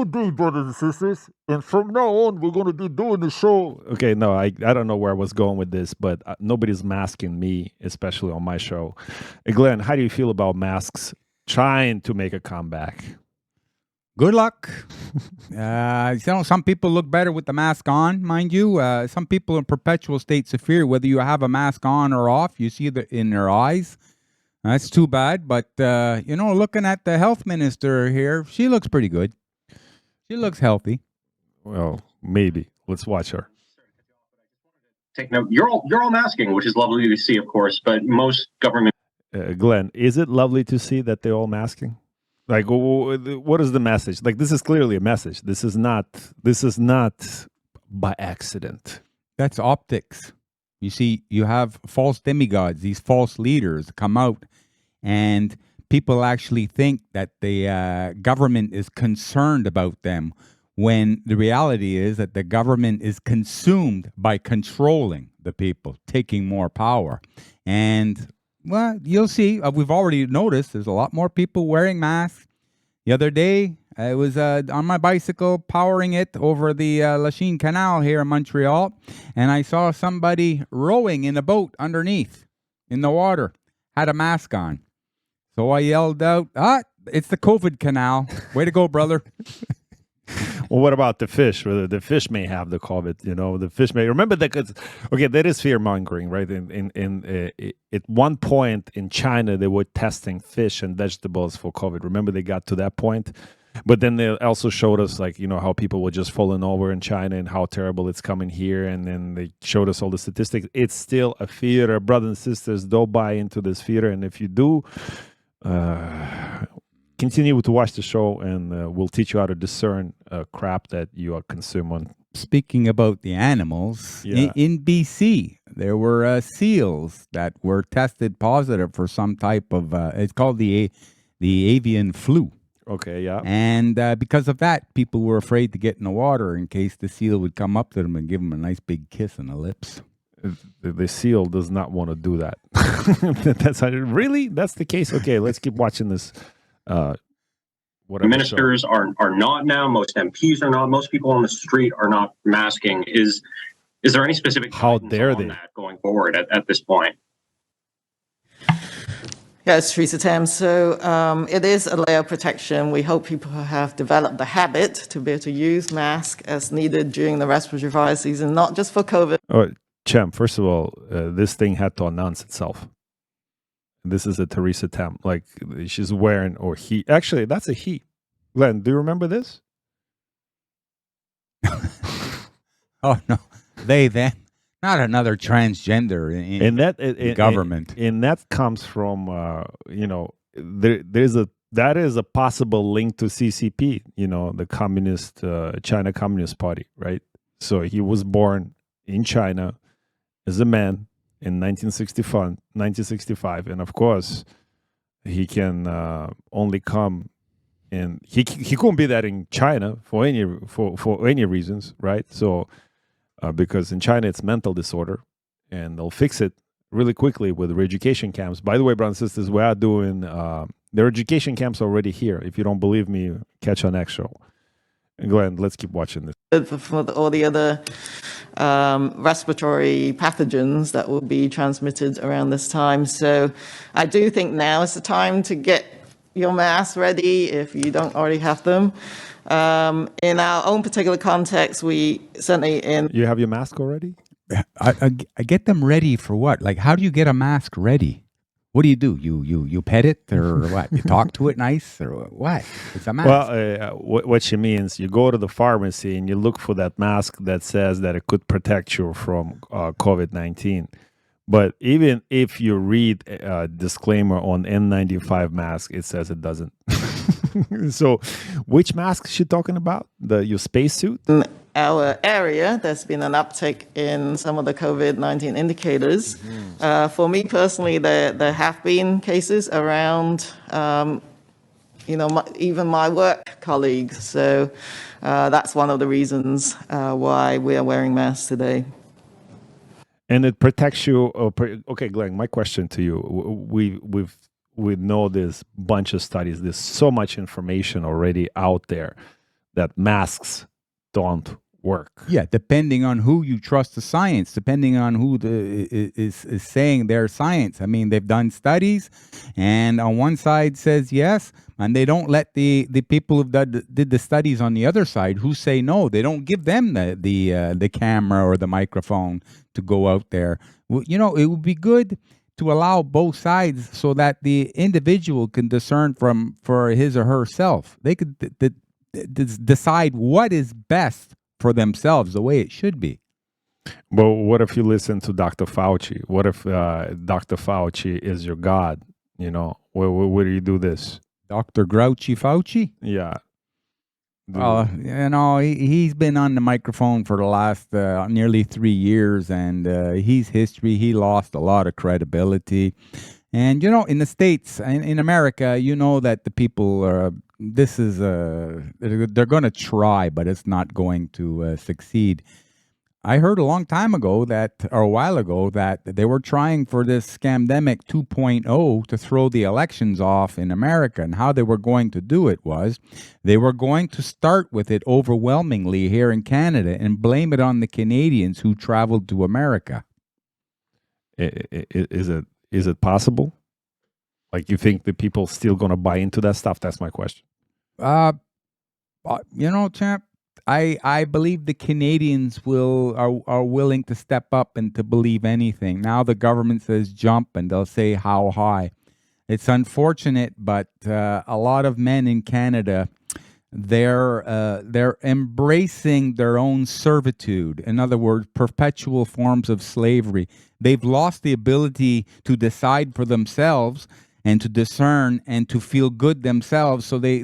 Good day, brothers and sisters. And from now on, we're going to be doing the show. Okay, no, I don't know where I was going with this, but nobody's masking me, especially on my show. Glenn, how do you feel about masks trying to make a comeback? Good luck. Some people look better with the mask on, mind you. Some people in perpetual states of fear, whether you have a mask on or off, you see it in their eyes. That's too bad. But, looking at the health minister here, she looks pretty good. She looks healthy. Well, maybe. Let's watch her. Take note. You're all masking, which is lovely to see, of course, but most government... Glenn, is it lovely to see that they're all masking? Like, what is the message? Like, this is clearly a message. This is not by accident. That's optics. You see, you have false demigods, these false leaders come out, and people actually think that the government is concerned about them, when the reality is that the government is consumed by controlling the people, taking more power. And well, you'll see. We've already noticed there's a lot more people wearing masks. The other day, I was on my bicycle powering it over the Lachine Canal here in Montreal, and I saw somebody rowing in a boat underneath in the water, had a mask on. So I yelled out, it's the COVID canal. Way to go, brother. Well, what about the fish? The fish may have the COVID. The fish may remember that. That is fear mongering, right? At one point in China, they were testing fish and vegetables for COVID. Remember, they got to that point, but then they also showed us, how people were just falling over in China and how terrible it's coming here. And then they showed us all the statistics. It's still a theater, brothers and sisters. Don't buy into this theater, and if you do, continue to watch the show, and we'll teach you how to discern crap that you are consuming. Speaking about the animals, in BC, there were seals that were tested positive for some type of, it's called the avian flu. Okay, yeah. And because of that, people were afraid to get in the water in case the seal would come up to them and give them a nice big kiss on the lips. The seal does not want to do that. Really? That's the case? Okay, let's keep watching this. Ministers are not now. Most MPs are not. Most people on the street are not masking. Is there any specific how dare they that going forward at this point? Yeah, it's Theresa Tam. So it is a layer of protection. We hope people have developed the habit to be able to use masks as needed during the respiratory virus season, not just for COVID. Champ, first of all, this thing had to announce itself. This is a Theresa Tam. Like, she's wearing, or he. Actually, that's a he. Glenn, do you remember this? Oh, no. They then. Not another transgender in that government. And that comes from, that is a possible link to CCP, the communist, China Communist Party, right? So he was born in China as a man in 1965, and of course, he can only come in. He couldn't be that in China for any reasons, right? So, because in China it's mental disorder, and they'll fix it really quickly with re-education camps. By the way, brothers and sisters, we are doing their education camps already here. If you don't believe me, catch our next show. Glenn, let's keep watching this. For all the other respiratory pathogens that will be transmitted around this time. So I do think now is the time to get your masks ready if you don't already have them. In our own particular context, we certainly You have your mask already? I get them ready for what? Like, how do you get a mask ready? What do? You pet it or what? You talk to it nice or what? It's a mask. Well, what she means, you go to the pharmacy and you look for that mask that says that it could protect you from COVID-19. But even if you read a disclaimer on N95 mask, it says it doesn't. So, which mask is she talking about? Your spacesuit? in our area, there's been an uptick in some of the COVID-19 indicators. For me personally, there have been cases around, even my work colleagues. So that's one of the reasons why we are wearing masks today. And it protects you. Okay, Glenn, my question to you. We know there's a bunch of studies. There's so much information already out there. that masks don't work. Yeah, depending on who you trust the science, depending on who is saying their science. I mean, they've done studies, and on one side says yes, and they don't let the people who did the studies on the other side who say no. They don't give them the camera or the microphone to go out there. Well, you know, it would be good to allow both sides so that the individual can discern for his or herself. They could decide what is best for themselves, the way it should be. But what if you listen to Dr. Fauci? What if Dr. Fauci is your God? You know, where do you do this? Dr. Grouchy Fauci? Yeah. You know, he's been on the microphone for the last nearly 3 years, and he's history. He lost a lot of credibility. And, you know, in the States, in America, you know that the people are, they're going to try, but it's not going to succeed. I heard a long time ago or a while ago, that they were trying for this scamdemic 2.0 to throw the elections off in America. And how they were going to do it was they were going to start with it overwhelmingly here in Canada and blame it on the Canadians who traveled to America. Is it possible? Like, you think the people still going to buy into that stuff? That's my question. You know, champ, I believe the Canadians are willing to step up and to believe anything. Now the government says jump, and they'll say how high. It's unfortunate, but a lot of men in Canada, they're embracing their own servitude. In other words, perpetual forms of slavery. They've lost the ability to decide for themselves and to discern and to feel good themselves. So they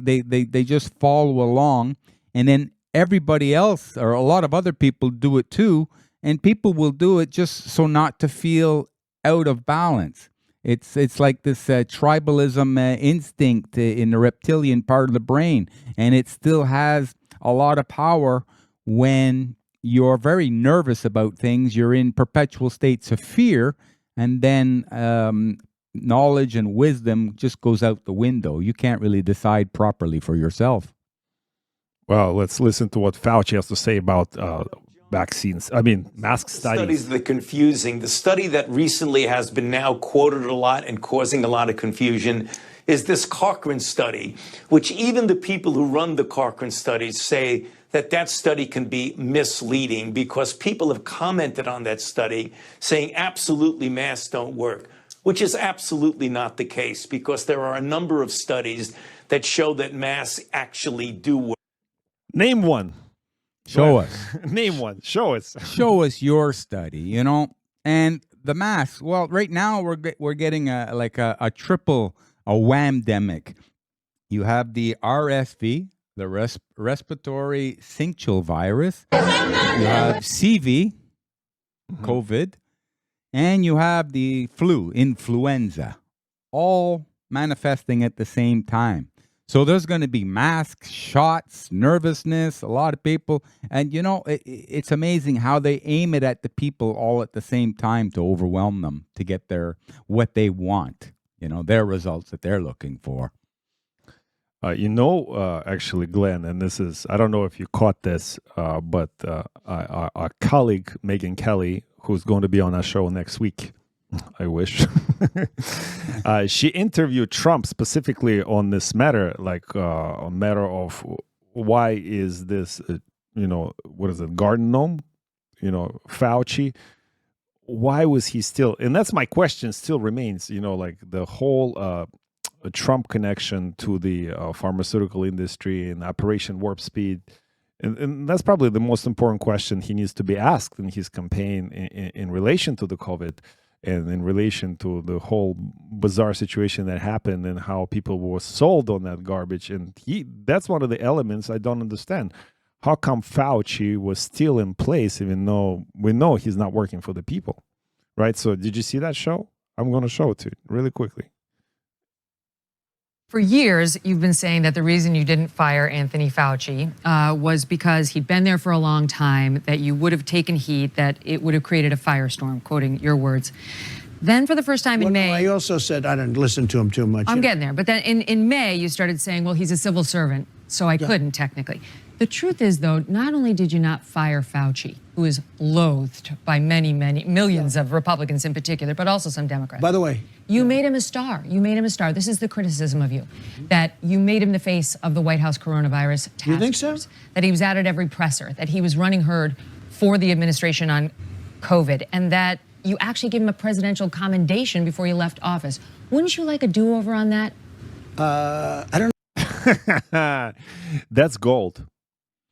just follow along, and then everybody else or a lot of other people do it too, and people will do it just so not to feel out of balance. It's like this tribalism instinct in the reptilian part of the brain, and it still has a lot of power when you're very nervous about things. You're in perpetual states of fear, and then knowledge and wisdom just goes out the window. You can't really decide properly for yourself. Well, let's listen to what Fauci has to say about vaccines. I mean, mask studies. Studies that are confusing. The study that recently has been now quoted a lot and causing a lot of confusion is this Cochrane study, which even the people who run the Cochrane studies say that study can be misleading, because people have commented on that study saying absolutely masks don't work, which is absolutely not the case, because there are a number of studies that show that masks actually do work. Name one. Show us. Name one. Show us. Show us your study, you know. And the masks, well, right now we're getting a triple, a whamdemic. You have the RSV, the respiratory syncytial virus. You have CV, COVID, and you have the flu, influenza, all manifesting at the same time. So there's going to be masks, shots, nervousness, a lot of people. And, you know, it's amazing how they aim it at the people all at the same time to overwhelm them, to get what they want, you know, their results that they're looking for. Actually, Glenn, and this is, I don't know if you caught this, but our colleague, Megyn Kelly, who's going to be on our show next week, I wish. She interviewed Trump specifically on this matter, like a matter of why is this, what is it, garden gnome? Fauci. Why was he still? And that's my question. Still remains. Like the whole Trump connection to the pharmaceutical industry and Operation Warp Speed. And that's probably the most important question he needs to be asked in his campaign in relation to the COVID. And in relation to the whole bizarre situation that happened and how people were sold on that garbage. And that's one of the elements I don't understand. How come Fauci was still in place even though we know he's not working for the people, right? So did you see that show? I'm going to show it to you really quickly. For years, you've been saying that the reason you didn't fire Anthony Fauci was because he'd been there for a long time, that you would have taken heat, that it would have created a firestorm, quoting your words. Then for the first time in May... I also said I didn't listen to him too much. I'm getting there. But then in May, you started saying, well, he's a civil servant, so I couldn't technically. The truth is, though, not only did you not fire Fauci, who is loathed by many, millions of Republicans in particular, but also some Democrats. By the way, You made him a star. You made him a star. This is the criticism of you, that you made him the face of the White House coronavirus task You think so? force, that he was out at every presser, that he was running herd for the administration on COVID, and that you actually gave him a presidential commendation before he left office. Wouldn't you like a do-over on that? I don't That's gold,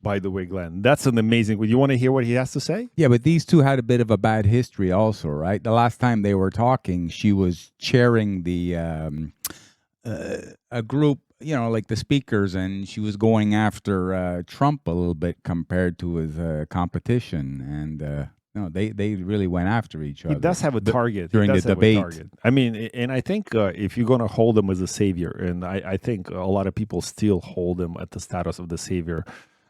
by the way, Glenn. That's an amazing. You want to hear what he has to say? Yeah, but these two had a bit of a bad history also, right? The last time they were talking, she was chairing the a group, you know, like the speakers, and she was going after Trump a little bit compared to his competition, and no, they really went after each other. He does have a target during He the does have a debate. target. I mean, and I think if you're going to hold him as a savior, and I think a lot of people still hold him at the status of the savior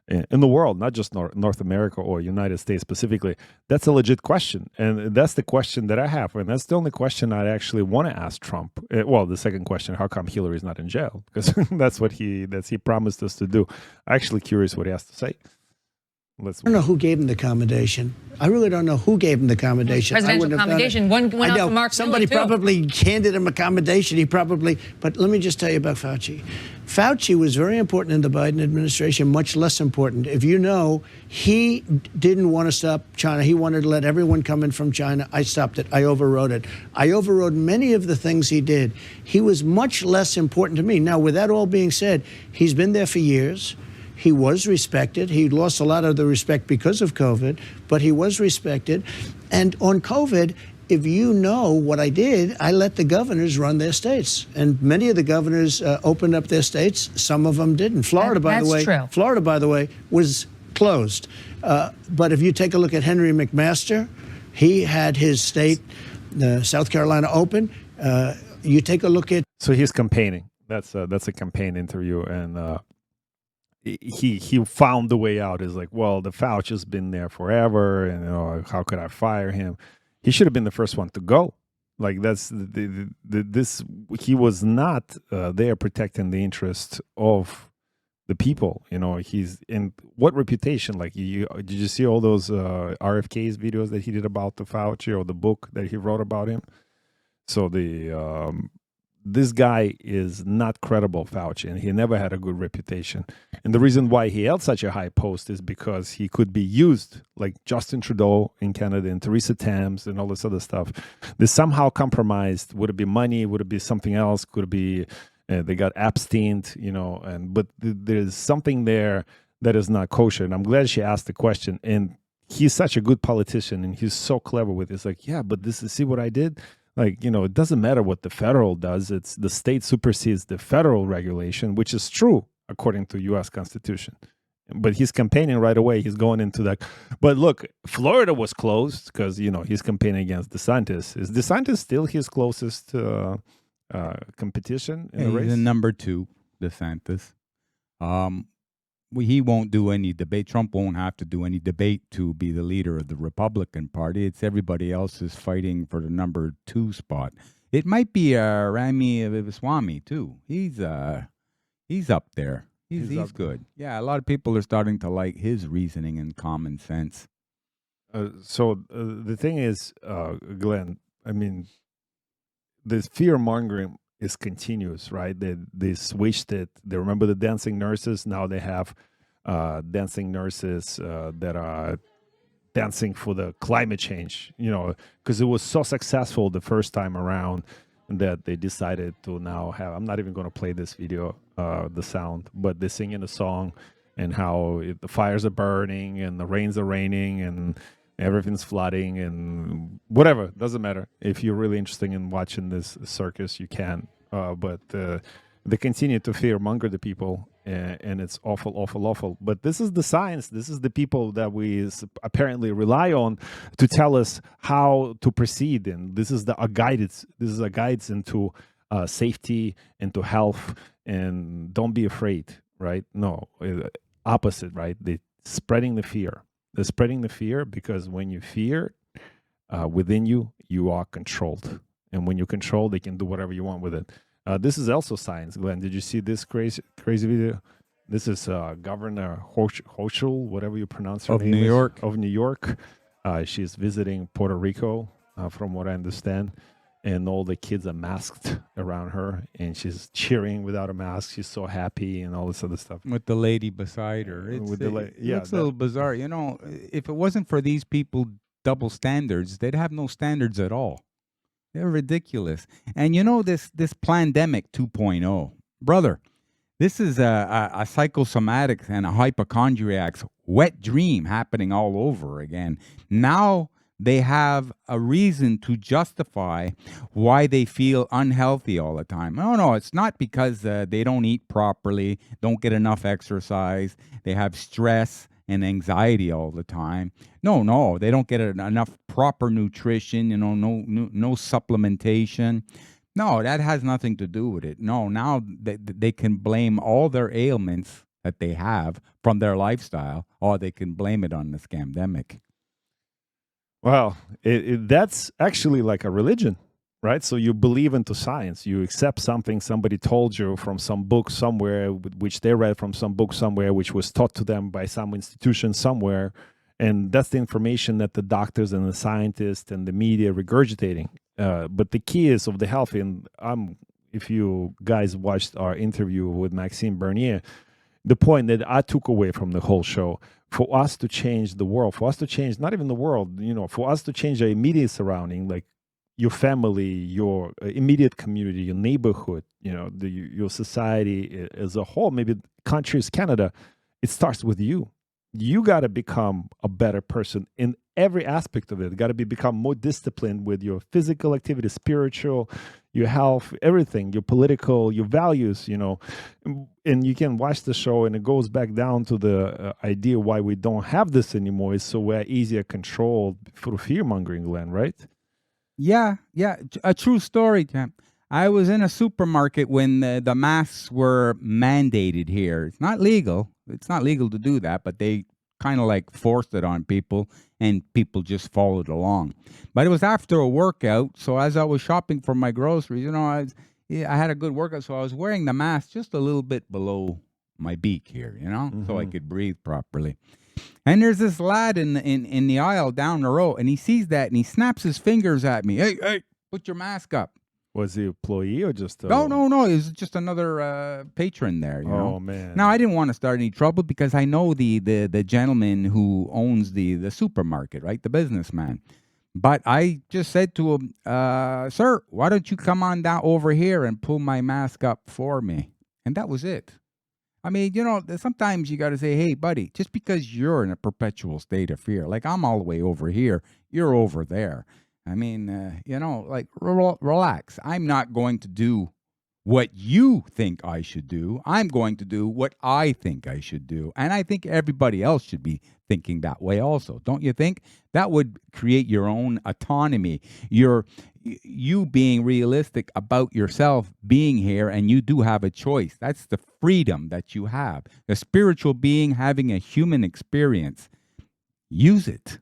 in the world, not just North America or United States specifically, that's a legit question. And that's the question that I have. And that's the only question I actually want to ask Trump. Well, the second question, how come Hillary's not in jail? Because that's what he promised us to do. I'm actually curious what he has to say. I don't know who gave him the commendation. I really don't know who gave him the commendation. I Presidential wouldn't have done it. commendation. One went I out know. to Mark Somebody Milley, too. probably handed him a commendation. He probably, but let me just tell you about Fauci. Fauci was very important in the Biden administration, much less important. If you know, he didn't want to stop China. He wanted to let everyone come in from China. I stopped it. I overrode it. I overrode many of the things he did. He was much less important to me. Now, with that all being said, he's been there for years. He was respected. He lost a lot of the respect because of COVID, but he was respected. And on COVID, if you know what I did, I let the governors run their states. And many of the governors opened up their states. Some of them didn't. Florida, by the way, True. Florida, by the way, was closed. But if you take a look at Henry McMaster, he had his state, South Carolina, open. You take a look at. So he's campaigning. That's a campaign interview, and he found the way out. Is like, well, the Fauci's been there forever, and you know, how could I fire him? He should have been the first one to go. Like that's this. He was not there protecting the interest of the people. You know, he's in what reputation? Like, did you see all those RFK's videos that he did about the Fauci, or the book that he wrote about him? So this guy is not credible, Fauci, and he never had a good reputation. And the reason why he held such a high post is because he could be used, like Justin Trudeau in Canada and Theresa Tam and all this other stuff. They somehow compromised. Would it be money? Would it be something else? Could it be they got abstained? You know, but there's something there that is not kosher. And I'm glad she asked the question. And he's such a good politician, and he's so clever with it. It's like, yeah, but see what I did? Like, you know, it doesn't matter what the federal does. It's the state supersedes the federal regulation, which is true according to U.S. Constitution. But he's campaigning right away. He's going into that. But look, Florida was closed because, you know, he's campaigning against DeSantis. Is DeSantis still his closest competition in the race? He's the number 2, DeSantis. He won't do any debate. Trump won't have to do any debate to be the leader of the Republican Party. It's everybody else is fighting for the number 2 spot. It might be Rami Vivaswamy too. He's up there. He's good. Yeah, a lot of people are starting to like his reasoning and common sense. So the thing is, Glenn, I mean, this fear mongering is continuous, right? They switched it. They remember the dancing nurses. Now they have dancing nurses that are dancing for the climate change, you know, because it was so successful the first time around that they decided to now have, I'm not even going to play this video, the sound, but they're singing a song and how the fires are burning and the rains are raining and everything's flooding and whatever. Doesn't matter. If you're really interested in watching this circus, you can. But they continue to fear monger the people, and it's awful, awful, awful. But this is the science. This is the people that we apparently rely on to tell us how to proceed. And this is a guidance. This is a guidance into safety, into health, and don't be afraid, right? No, opposite, right? They're spreading the fear. They're spreading the fear because when you fear within you, you are controlled. And when you control, they can do whatever you want with it. This is also science, Glenn. Did you see this crazy video? This is Governor Hochul, whatever you pronounce her Of name New is, York. of New York. She's visiting Puerto Rico, from what I understand. And all the kids are masked around her, and she's cheering without a mask. She's so happy and all this other stuff. With the lady beside her. It's, With the it yeah, looks a little bizarre. You know, if it wasn't for these people double standards, they'd have no standards at all. They're ridiculous. And you know, this pandemic 2.0, brother, this is a psychosomatic and a hypochondriac's wet dream happening all over again. Now they have a reason to justify why they feel unhealthy all the time. No, it's not because they don't eat properly, don't get enough exercise, they have stress and anxiety all the time. No, they don't get enough proper nutrition, no supplementation. No, that has nothing to do with it. No, now they can blame all their ailments that they have from their lifestyle, or they can blame it on the scamdemic. Well, that's actually like a religion, right? So you believe into science. You accept something somebody told you from some book somewhere, which they read from some book somewhere, which was taught to them by some institution somewhere. And that's the information that the doctors and the scientists and the media regurgitating. But the key is of the health. And if you guys watched our interview with Maxime Bernier, the point that I took away from the whole show, for us to change the world, for us to change not even the world, for us to change our immediate surrounding, like your family, your immediate community, your neighborhood, your society as a whole, maybe countries, Canada, it starts with you. You got to become a better person in every aspect of it. You got to become more disciplined with your physical activity, spiritual, your health, everything, your political, your values, and you can watch the show and it goes back down to the idea why we don't have this anymore is so we're easier controlled through fear-mongering, Glenn, right? Yeah, a true story, Cam. I was in a supermarket when the masks were mandated here. It's not legal. It's not legal to do that, but they kind of like forced it on people, and people just followed along. But it was after a workout, so as I was shopping for my groceries, I had a good workout, so I was wearing the mask just a little bit below my beak here, so I could breathe properly. And there's this lad in the aisle down the road, and he sees that, and he snaps his fingers at me. Hey, put your mask up. Was he an employee or just No. It was just another patron there. Oh, man. Now, I didn't want to start any trouble because I know the gentleman who owns the supermarket, right? The businessman. But I just said to him, sir, why don't you come on down over here and pull my mask up for me? And that was it. I mean, sometimes you got to say, hey, buddy, just because you're in a perpetual state of fear, like I'm all the way over here, you're over there. I mean, relax. I'm not going to do what you think I should do. I'm going to do what I think I should do. And I think everybody else should be thinking that way also. Don't you think? That would create your own autonomy. You being realistic about yourself being here, and you do have a choice. That's the freedom that you have. A spiritual being having a human experience. Use it.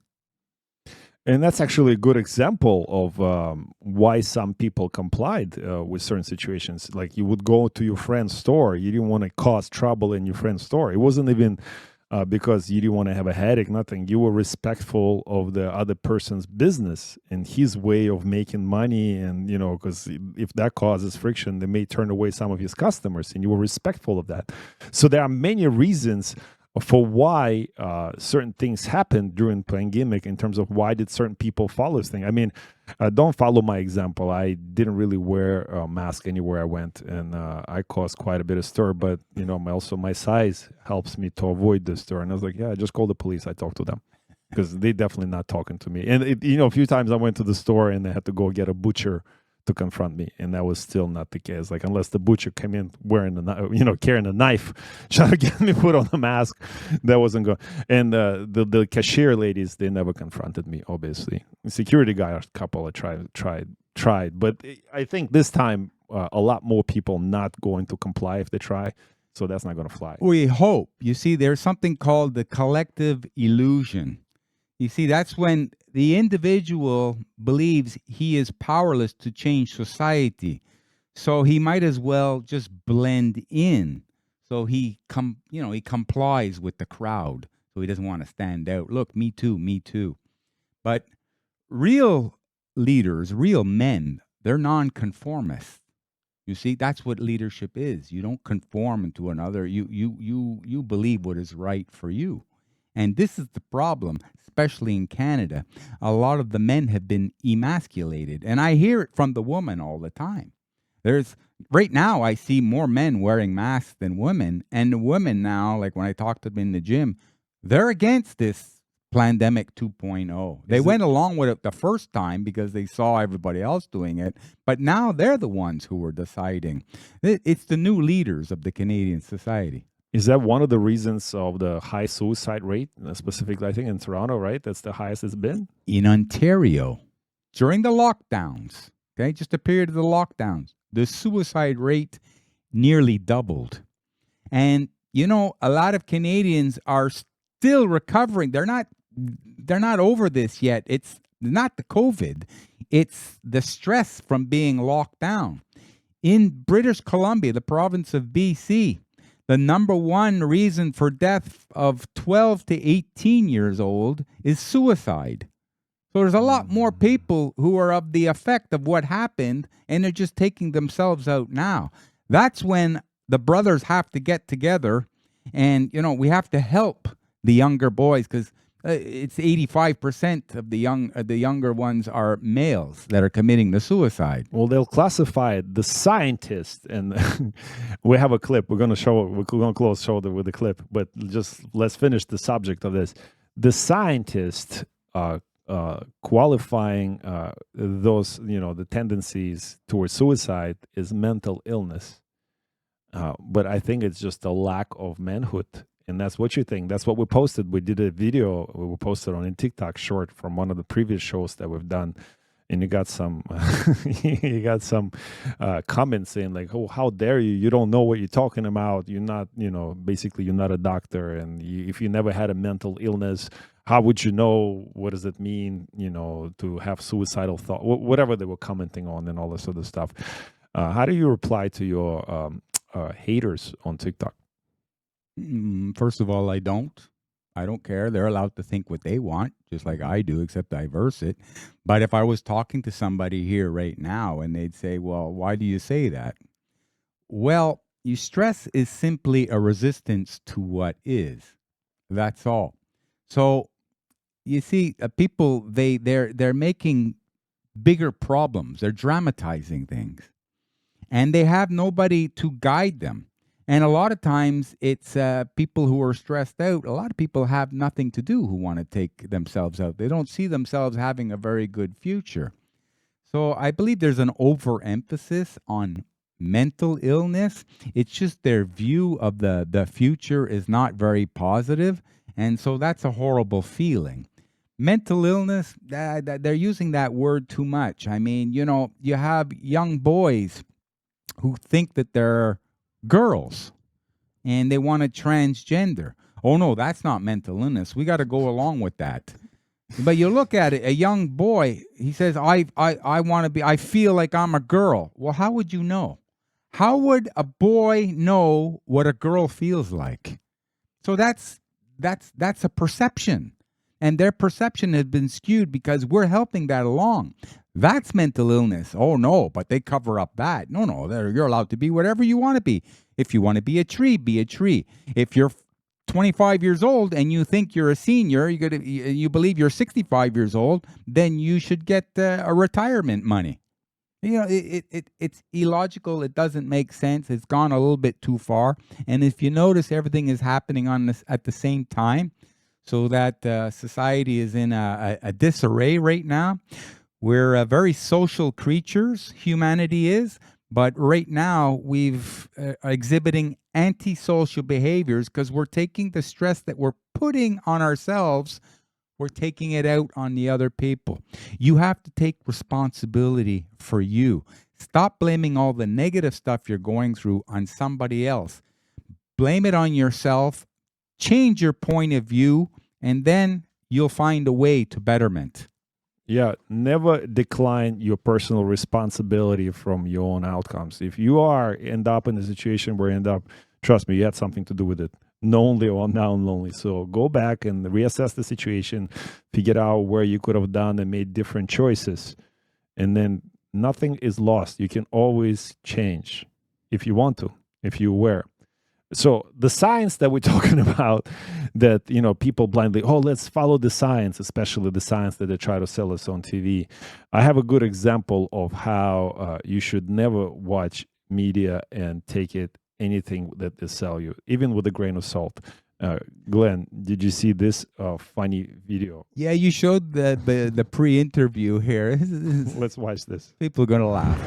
And that's actually a good example of why some people complied with certain situations. Like you would go to your friend's store. You didn't want to cause trouble in your friend's store. It wasn't even because you didn't want to have a headache, nothing. You were respectful of the other person's business and his way of making money. And, because if that causes friction, they may turn away some of his customers, and you were respectful of that. So there are many reasons for why certain things happened during pandemic in terms of why did certain people follow this thing. I mean, don't follow my example. I didn't really wear a mask anywhere I went, and I caused quite a bit of stir, but also my size helps me to avoid the stir. And I was like, yeah, just call the police. I talked to them because they definitely not talking to me. And a few times I went to the store and I had to go get a butcher to confront me, and that was still not the case. Like, unless the butcher came in wearing carrying a knife, trying to get me put on the mask, that wasn't good. And the cashier ladies, they never confronted me. Obviously, the security guy, a couple, I tried, but I think this time a lot more people not going to comply if they try. So that's not going to fly. We hope. You see, there's something called the collective illusion. You see, that's when the individual believes he is powerless to change society. So he might as well just blend in. So he complies with the crowd. So he doesn't want to stand out. Look, me too, me too. But real leaders, real men, they're nonconformists. You see, that's what leadership is. You don't conform to another. You believe what is right for you. And this is the problem, especially in Canada. A lot of the men have been emasculated. And I hear it from the woman all the time. Right now, I see more men wearing masks than women. And the women now, like when I talk to them in the gym, they're against this pandemic 2.0. They went along with it the first time because they saw everybody else doing it. But now they're the ones who are deciding. It's the new leaders of the Canadian society. Is that one of the reasons of the high suicide rate, specifically, I think, in Toronto, right? That's the highest it's been? In Ontario, during the lockdowns, okay, just a period of the lockdowns, the suicide rate nearly doubled. And, a lot of Canadians are still recovering. They're not over this yet. It's not the COVID. It's the stress from being locked down. In British Columbia, the province of BC, the number one reason for death of 12 to 18 years old is suicide. So there's a lot more people who are of the effect of what happened, and they're just taking themselves out now. That's when the brothers have to get together, and, we have to help the younger boys, because it's 85% of the younger ones are males that are committing the suicide. Well, they'll classify the scientists, and we have a clip. We're going to show it. We're going to close shoulder with the clip, but just let's finish the subject of this. The scientists qualifying those, the tendencies towards suicide is mental illness. But I think it's just a lack of manhood. And that's what you think. That's what we posted. We did a video we posted on a TikTok short from one of the previous shows that we've done. And you got some comments saying like, oh, how dare you? You don't know what you're talking about. You're not, basically you're not a doctor. And if you never had a mental illness, how would you know? What does it mean, to have suicidal thought? Whatever they were commenting on and all this other stuff. How do you reply to your haters on TikTok? First of all, I don't care. They're allowed to think what they want, just like I do, except I verse it. But if I was talking to somebody here right now and they'd say, well, why do you say that? Well, stress is simply a resistance to what is. That's all. So you see, people, they're making bigger problems. They're dramatizing things. And they have nobody to guide them. And a lot of times it's people who are stressed out. A lot of people have nothing to do who want to take themselves out. They don't see themselves having a very good future. So I believe there's an overemphasis on mental illness. It's just their view of the future is not very positive. And so that's a horrible feeling. Mental illness, they're using that word too much. I mean, you have young boys who think that they're girls and they want to transgender. Oh no, that's not mental illness. We got to go along with that. But you look at it, a young boy, he says, I want to be, I feel like I'm a girl. Well, how would you know? How would a boy know what a girl feels like? So that's a perception. And their perception has been skewed because we're helping that along. That's mental illness. Oh, no, but they cover up that. No, you're allowed to be whatever you want to be. If you want to be a tree, be a tree. If you're 25 years old and you think you're a senior, you believe you're 65 years old, then you should get a retirement money. It's illogical. It doesn't make sense. It's gone a little bit too far. And if you notice, everything is happening at the same time, so that society is in a disarray right now. We're very social creatures, humanity is, but right now we've exhibiting antisocial behaviors because we're taking the stress that we're putting on ourselves, we're taking it out on the other people. You have to take responsibility for you. Stop blaming all the negative stuff you're going through on somebody else. Blame it on yourself, change your point of view, and then you'll find a way to betterment. Yeah, never decline your personal responsibility from your own outcomes. If you end up in a situation where you end up Trust me, you had something to do with it. Knowingly or unknowingly. So go back and reassess the situation, figure out where you could have done and made different choices. And then nothing is lost. You can always change if you want to, if you're aware. So the science that we're talking about, that people blindly, let's follow the science, especially the science that they try to sell us on TV. I have a good example of how you should never watch media and take anything that they sell you, even with a grain of salt. Glenn, did you see this funny video? Yeah, you showed the pre-interview here. Let's watch this. People are gonna laugh.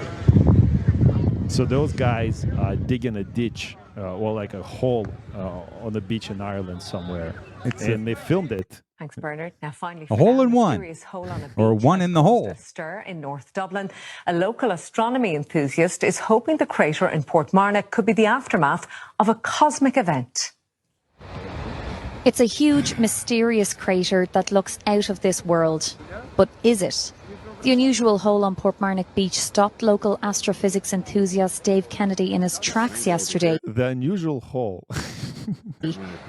So those guys digging a ditch or like a hole on the beach in Ireland somewhere, and they filmed it. Thanks, Bernard. Now, finally, a hole in one, hole on a beach or one in the hole. Stir in North Dublin. A local astronomy enthusiast is hoping the crater in Portmarnock could be the aftermath of a cosmic event. It's a huge, mysterious crater that looks out of this world. But is it? The unusual hole on Portmarnock Beach stopped local astrophysics enthusiast Dave Kennedy in his tracks yesterday. The unusual hole.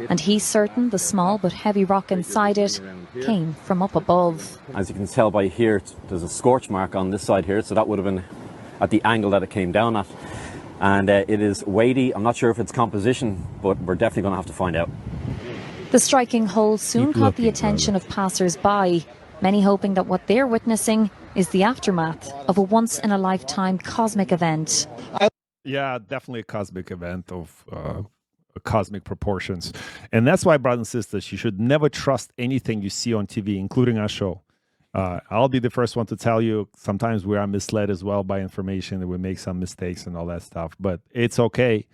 And he's certain the small but heavy rock inside it came from up above. As you can tell by here, there's a scorch mark on this side here, so that would have been at the angle that it came down at. And it is weighty. I'm not sure if it's composition, but we're definitely going to have to find out. The striking hole soon caught the attention of passers-by, many hoping that what they're witnessing is the aftermath of a once-in-a-lifetime cosmic event. Yeah, definitely a cosmic event of cosmic proportions. And that's why, brothers and sisters, you should never trust anything you see on TV, including our show. I'll be the first one to tell you, sometimes we are misled as well by information, and we make some mistakes and all that stuff. But it's okay.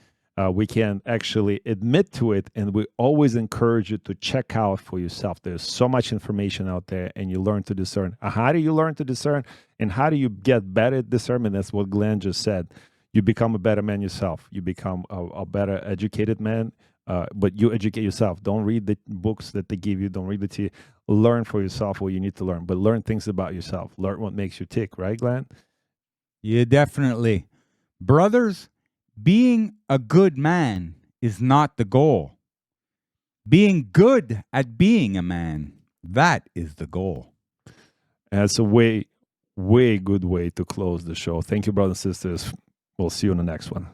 We can actually admit to it, and we always encourage you to check out for yourself. There's so much information out there, and you learn to discern. How do you learn to discern, and how do you get better at discernment? That's what Glenn just said. You become a better man yourself. You become a better educated man, but you educate yourself. Don't read the books that they give you. Don't read the TV. Learn for yourself what you need to learn, but learn things about yourself. Learn what makes you tick, right, Glenn? Yeah, definitely. Brothers, being a good man is not the goal. Being good at being a man, that is the goal. And that's a way good way to close the show. Thank you, brothers and sisters. We'll see you in the next one.